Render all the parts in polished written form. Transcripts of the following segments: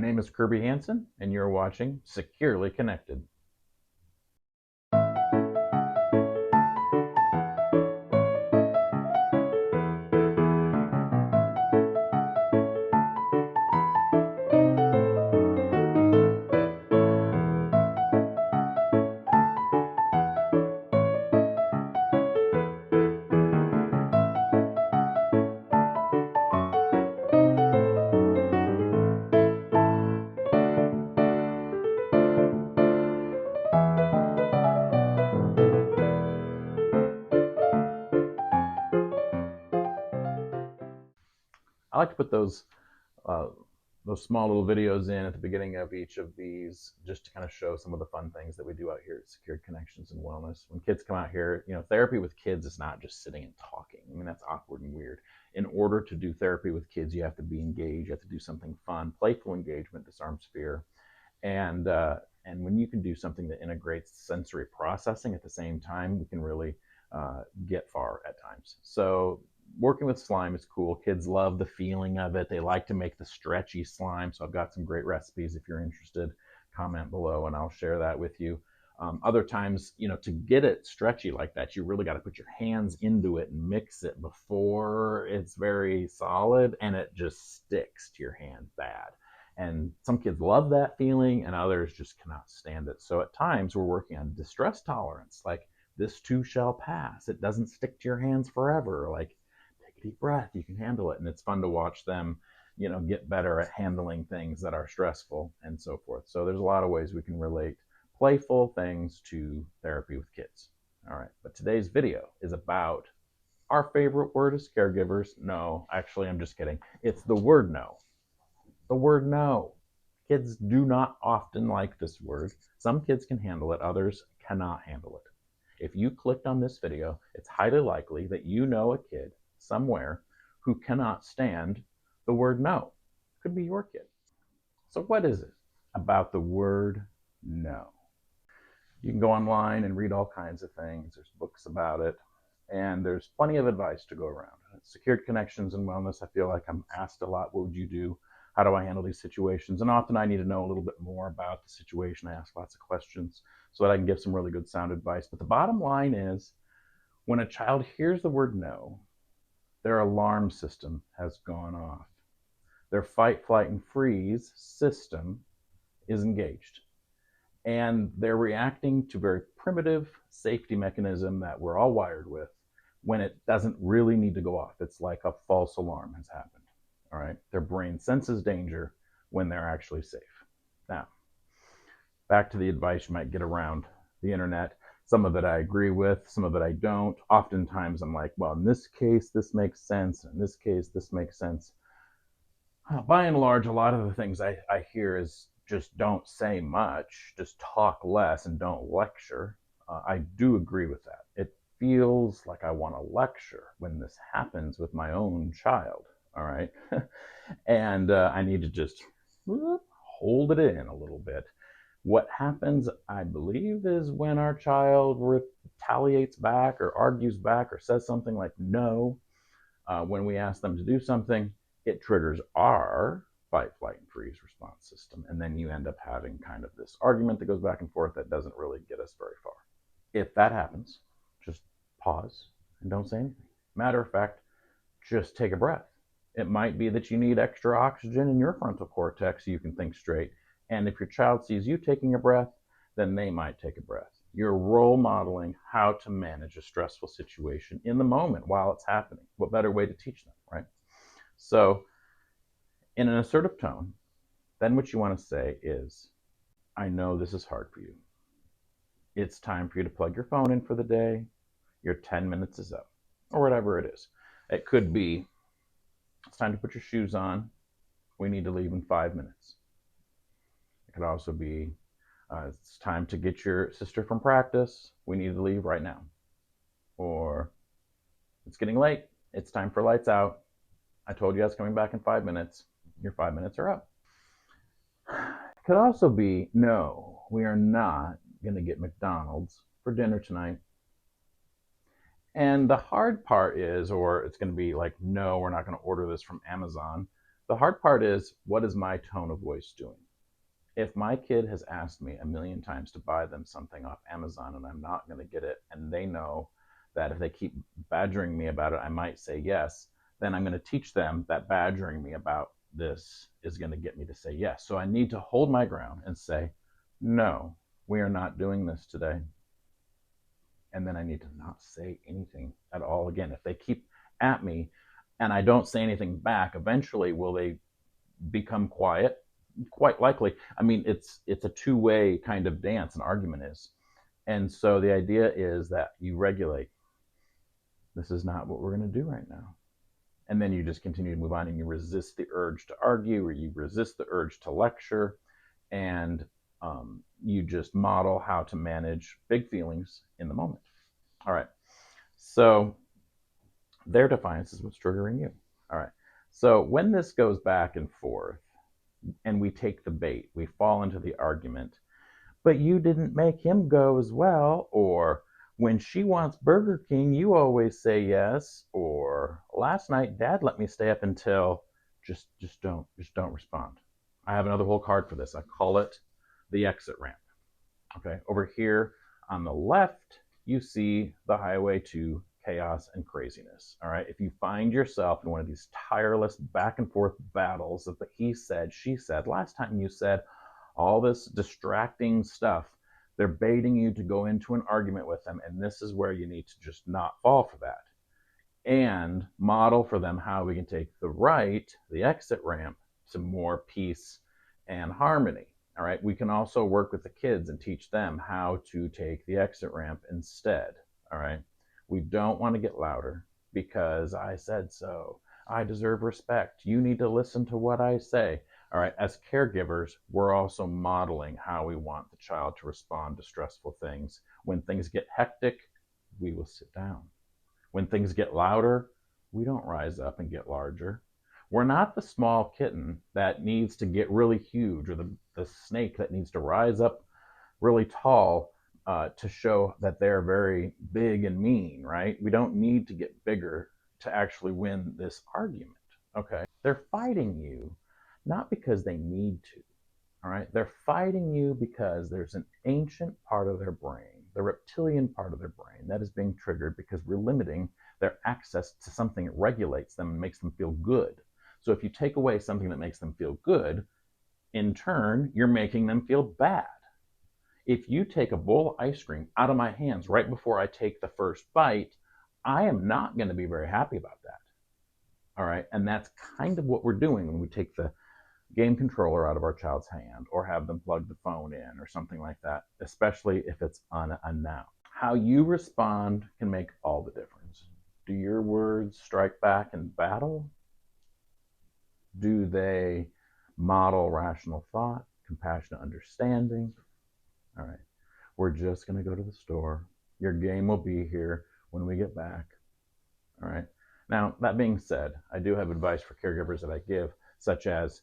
name is Kirby Hansen, and you're watching Securely Connected. I like to put those small little videos in at the beginning of each of these just to kind of show some of the fun things that we do out here at Secured Connections and Wellness. When kids come out here, therapy with kids is not just sitting and talking. I mean, that's awkward and weird. In order to do therapy with kids, you have to be engaged. You have to do something fun. Playful engagement disarms fear. And when you can do something that integrates sensory processing at the same time, we can really get far at times. So working with slime is cool. Kids love the feeling of it. They like to make the stretchy slime. So I've got some great recipes. If you're interested, comment below and I'll share that with you. Other times, to get it stretchy like that, you really got to put your hands into it and mix it before it's very solid, and it just sticks to your hand bad. And some kids love that feeling and others just cannot stand it. So at times we're working on distress tolerance, like this too shall pass. It doesn't stick to your hands forever. Like, take a deep breath, you can handle it. And it's fun to watch them, get better at handling things that are stressful and so forth. So there's a lot of ways we can relate playful things to therapy with kids. All right, but today's video is about our favorite word as caregivers. No, actually, I'm just kidding. It's the word no. The word no. Kids do not often like this word. Some kids can handle it, others cannot handle it. If you clicked on this video, it's highly likely that you know a kid somewhere who cannot stand the word no. Could be your kid. So what is it about the word no? You can go online and read all kinds of things. There's books about it, and there's plenty of advice to go around. Secured Connections and Wellness, I feel like I'm asked a lot, what would you do? How do I handle these situations? And often I need to know a little bit more about the situation. I ask lots of questions so that I can give some really good sound advice. But the bottom line is, when a child hears the word no, their alarm system has gone off. Their fight, flight, and freeze system is engaged. And they're reacting to very primitive safety mechanism that we're all wired with when it doesn't really need to go off. It's like a false alarm has happened. All right, their brain senses danger when they're actually safe. Now, back to the advice you might get around the internet. Some of it I agree with, some of it I don't. Oftentimes I'm like, well, in this case, this makes sense. In this case, this makes sense. By and large, a lot of the things I hear is just don't say much, just talk less and don't lecture. I do agree with that. It feels like I want to lecture when this happens with my own child. All right. And I need to just hold it in a little bit. What happens, I believe, is when our child retaliates back or argues back or says something like no, when we ask them to do something, it triggers our fight, flight, and freeze response system. And then you end up having kind of this argument that goes back and forth that doesn't really get us very far. If that happens, just pause and don't say anything. Matter of fact, just take a breath. It might be that you need extra oxygen in your frontal cortex so you can think straight. And if your child sees you taking a breath, then they might take a breath. You're role modeling how to manage a stressful situation in the moment while it's happening. What better way to teach them, right? So in an assertive tone, then what you want to say is, I know this is hard for you. It's time for you to plug your phone in for the day. Your 10 minutes is up, or whatever it is. It could be, it's time to put your shoes on. We need to leave in 5 minutes. It could also be, it's time to get your sister from practice. We need to leave right now. Or, it's getting late. It's time for lights out. I told you I was coming back in 5 minutes. Your 5 minutes are up. It could also be, no, we are not going to get McDonald's for dinner tonight. And the hard part is, or it's going to be like, no, we're not going to order this from Amazon. The hard part is, what is my tone of voice doing? If my kid has asked me a million times to buy them something off Amazon and I'm not going to get it, and they know that if they keep badgering me about it, I might say yes, then I'm going to teach them that badgering me about this is going to get me to say yes. So I need to hold my ground and say, no, we are not doing this today. And then I need to not say anything at all again. If they keep at me and I don't say anything back, eventually will they become quiet? Quite likely. I mean, it's a two-way kind of dance, an argument is. And so the idea is that you regulate. This is not what we're going to do right now. And then you just continue to move on, and you resist the urge to argue, or you resist the urge to lecture, and you just model how to manage big feelings in the moment. All right. So their defiance is what's triggering you. All right. So when this goes back and forth, and we take the bait, we fall into the argument, but you didn't make him go as well, or when she wants Burger King, you always say yes, or last night Dad let me stay up until, just don't respond. I have another whole card for this. I call it the exit ramp. Okay, over here on the left, you see the highway to chaos and craziness. All right, if you find yourself in one of these tireless back and forth battles of the he said, she said, last time you said all this distracting stuff, they're baiting you to go into an argument with them, and this is where you need to just not fall for that and model for them how we can take the exit ramp, to more peace and harmony. All right. We can also work with the kids and teach them how to take the exit ramp instead. All right. We don't want to get louder because I said so. I deserve respect. You need to listen to what I say. All right. As caregivers, we're also modeling how we want the child to respond to stressful things. When things get hectic, we will sit down. When things get louder, we don't rise up and get larger. We're not the small kitten that needs to get really huge, or the snake that needs to rise up really tall to show that they're very big and mean, right? We don't need to get bigger to actually win this argument, okay? They're fighting you not because they need to, all right? They're fighting you because there's an ancient part of their brain, the reptilian part of their brain, that is being triggered because we're limiting their access to something that regulates them and makes them feel good. So if you take away something that makes them feel good, in turn, you're making them feel bad. If you take a bowl of ice cream out of my hands right before I take the first bite, I am not going to be very happy about that. All right. And that's kind of what we're doing when we take the game controller out of our child's hand or have them plug the phone in or something like that, especially if it's unannounced. How you respond can make all the difference. Do your words strike back in battle? Do they model rational thought, compassionate understanding? All right, we're just going to go to the store. Your game will be here when we get back. All right. Now, that being said, I do have advice for caregivers that I give, such as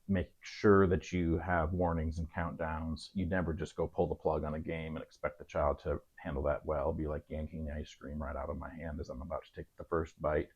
make sure that you have warnings and countdowns. You never just go pull the plug on a game and expect the child to handle that well. It'd be like yanking the ice cream right out of my hand as I'm about to take the first bite.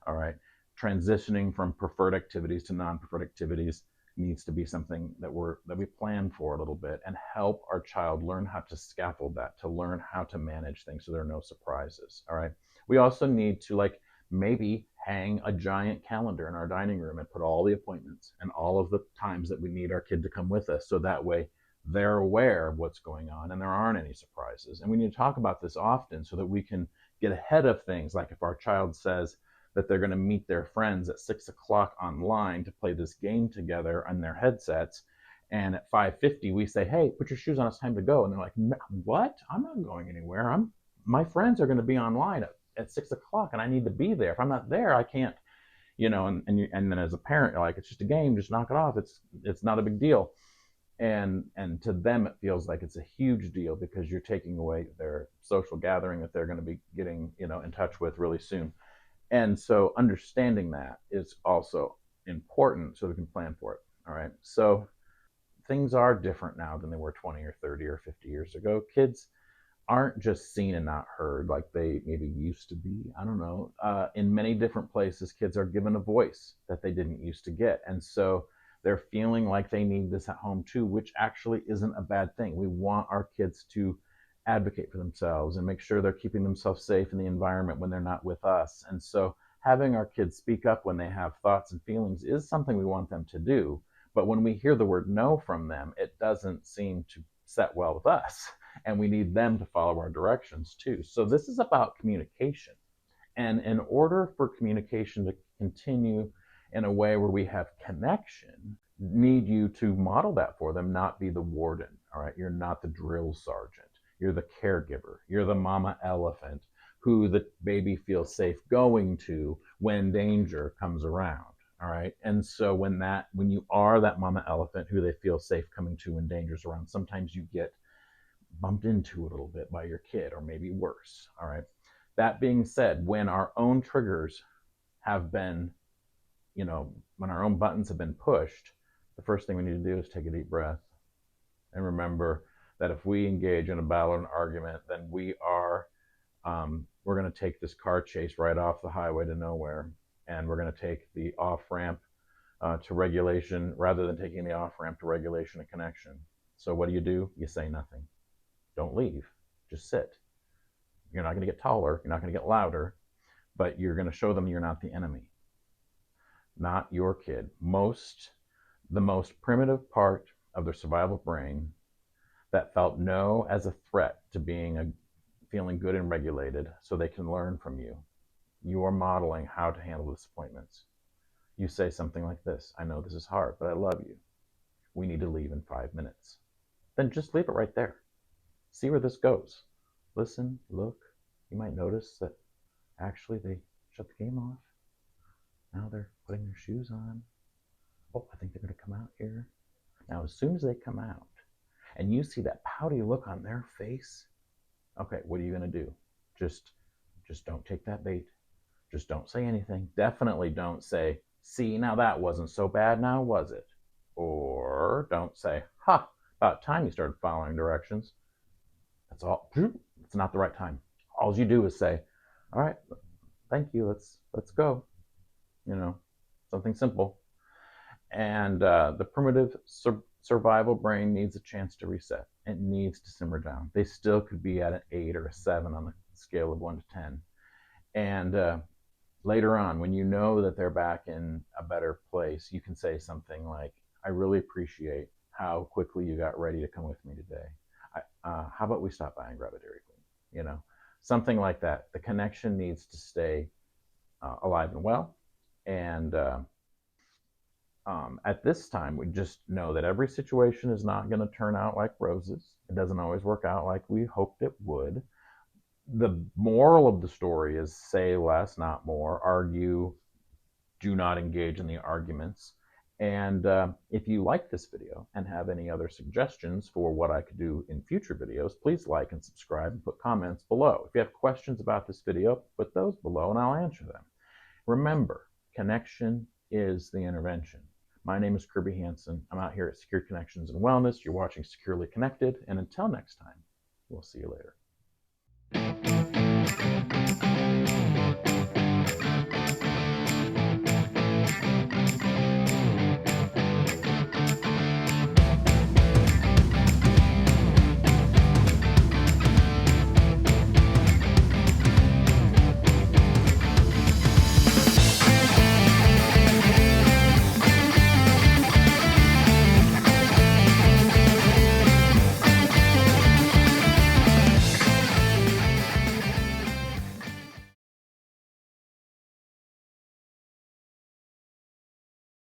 All right. Transitioning from preferred activities to non-preferred activities needs to be something that we plan for a little bit and help our child learn how to scaffold that, to learn how to manage things so there are no surprises. All right. We also need to maybe hang a giant calendar in our dining room and put all the appointments and all of the times that we need our kid to come with us, so that way they're aware of what's going on and there aren't any surprises. And we need to talk about this often so that we can get ahead of things. Like if our child says that they're going to meet their friends at 6 o'clock online to play this game together on their headsets, and at 5:50 we say, hey, put your shoes on, it's time to go, and they're like, what? I'm not going anywhere. My friends are going to be online at 6 o'clock and I need to be there. If I'm not there, I can't, and then as a parent, you're like, it's just a game, just knock it off. It's not a big deal. And to them, it feels like it's a huge deal because you're taking away their social gathering that they're going to be getting, in touch with really soon. And so understanding that is also important so we can plan for it. All right. So things are different now than they were 20 or 30 or 50 years ago. Kids aren't just seen and not heard like they maybe used to be. I don't know. In many different places, kids are given a voice that they didn't used to get. And so they're feeling like they need this at home too, which actually isn't a bad thing. We want our kids to advocate for themselves and make sure they're keeping themselves safe in the environment when they're not with us. And so having our kids speak up when they have thoughts and feelings is something we want them to do. But when we hear the word no from them, it doesn't seem to set well with us. And we need them to follow our directions too. So this is about communication. And in order for communication to continue in a way where we have connection, need you to model that for them, not be the warden. All right. You're not the drill sergeant. You're the caregiver. You're the mama elephant who the baby feels safe going to when danger comes around. All right. And so when you are that mama elephant who they feel safe coming to when danger's around, sometimes you get bumped into a little bit by your kid, or maybe worse. All right. That being said, when our own triggers have been, when our own buttons have been pushed, the first thing we need to do is take a deep breath and remember that if we engage in a battle or an argument, then we're going to take this car chase right off the highway to nowhere, and we're going to take the off ramp to regulation rather than taking the off ramp to regulation and connection. So what do? You say nothing. Don't leave. Just sit. You're not going to get taller. You're not going to get louder, but you're going to show them you're not the enemy, not your kid. The most primitive part of their survival brain that felt no as a threat to feeling good and regulated so they can learn from you. You are modeling how to handle disappointments. You say something like this: I know this is hard, but I love you. We need to leave in 5 minutes. Then just leave it right there. See where this goes. Listen, look. You might notice that actually they shut the game off. Now they're putting their shoes on. Oh, I think they're going to come out here. Now, as soon as they come out and you see that pouty look on their face, okay, what are you going to do? Just don't take that bait. Just don't say anything. Definitely don't say, see, now that wasn't so bad, now was it? Or don't say, about time you started following directions. That's all. It's not the right time. All you do is say, all right, thank you, let's go. Something simple. And the primitive survival brain needs a chance to reset. It needs to simmer down. They still could be at an 8 or a 7 on the scale of 1 to 10. And later on, when you know that they're back in a better place, you can say something like, I really appreciate how quickly you got ready to come with me today. How about we stop by and grab a Dairy Queen? Something like that. The connection needs to stay alive and well. And at this time, we just know that every situation is not going to turn out like roses. It doesn't always work out like we hoped it would. The moral of the story is say less, not more. Argue. Do not engage in the arguments. And if you like this video and have any other suggestions for what I could do in future videos, please like and subscribe and put comments below. If you have questions about this video, put those below and I'll answer them. Remember, connection is the intervention. My name is Kirby Hansen. I'm out here at Secure Connections and Wellness. You're watching Securely Connected, and until next time, we'll see you later.